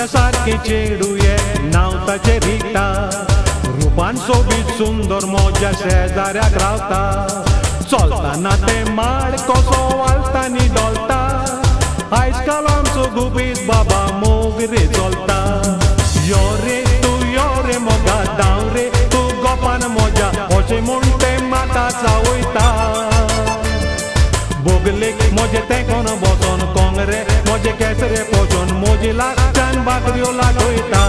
तुझ्या सारखे चेडूये नाव ताचे रिटा रूपान सोबीत सुंदर मोज्या शेजाऱ्याक रावता चलताना ते माड कसो वालतानी डोलता आयज काल आमचो गुबीत बाबा मोग रे चलता यो रे मोगा दाव रे तू गोपान मोज्या अशें म्हूण ते म्हाका चावयता बोगलेक मोजे तेंकोन बसोन कोंगरे मोजे केसरे पोचोन मोजी लागच्यान बाकऱ्यो लागोयता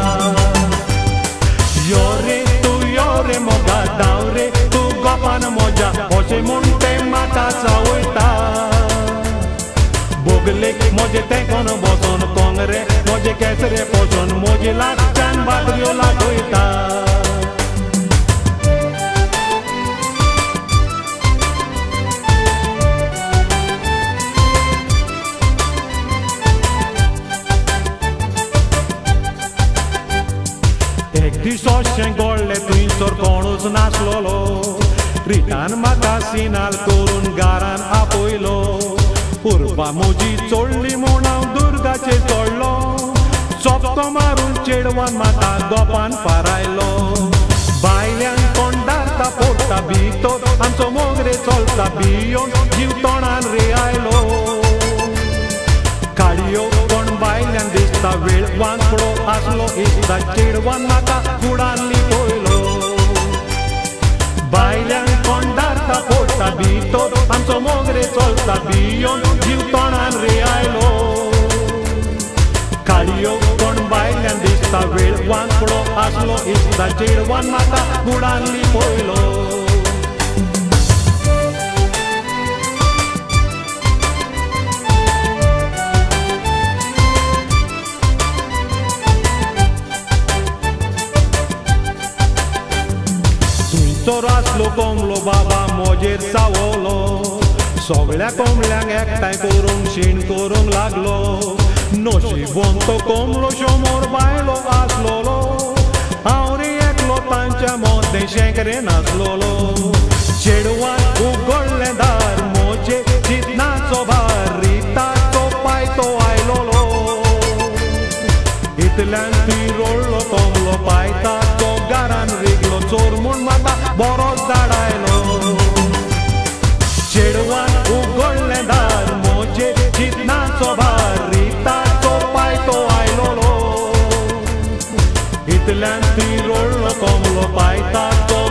यो रे मोगा दाव रे तू गोपान मोज्या अशें म्हूण ते म्हाका चावयता बोगलेक मोजे तेंकोन बसोन कोंगरे मोजे केसरे पोचोन मोजी लागच्यान बाकऱ्यो लागोयता एक दीस अशें घडलें थंयसर कोणूच नासलोलो रिटान म्हाका सिनाल करून घरान आपयलो उर्बा म्हजी चोडली म्हूण हांव दुर्गाचेर चडलो चोपतो मारून चेडवान म्हाका गोपान फारायलो बायल्यांक कोण दारता पोडटा भितर आमचो मोगरे चलता भियोन जीव तोंडान रे आयलो काळयो कोण बायल्यान दिसता वेळ वांकडो आसलो दिसता चेडवान म्हाका कुडान लिपयलो बायल्यांक कोण दारता पोडटा भितर आमचो मोगरे चलता भियोन जीव तोंडान रे आयलो काळयो कोण बायल्यान दिसता वेळ वांकडो आसलो दिसता चेडवान म्हाका कुडान लिपयलो चोर आसलो कोंबलो बाबा मोजेर चावलो सगळ्या कोंबल्यांक एकठांय करूंक शीण करूंक लागलो नशिबोन तो कोंबलो शोमोर बायलो आसलोलो हांव रे एकलो तांच्या मदें शेंकरे नासलोलो चेडवान उगडलें दार मोजे चिंतनाचो भार रिताचो पाय तो आयलोलो इतल्यान ती रोडलो कोंबलो पायता तो घरान रिगलो चोर म्हूण म्हाका बरोच धाडायलो चेडवान उगडलें दार मोजे चिंतनाचो भार रिताचो पाय तो आयलोलो इतल्यान ती रोडलो कोंबलो पायता तो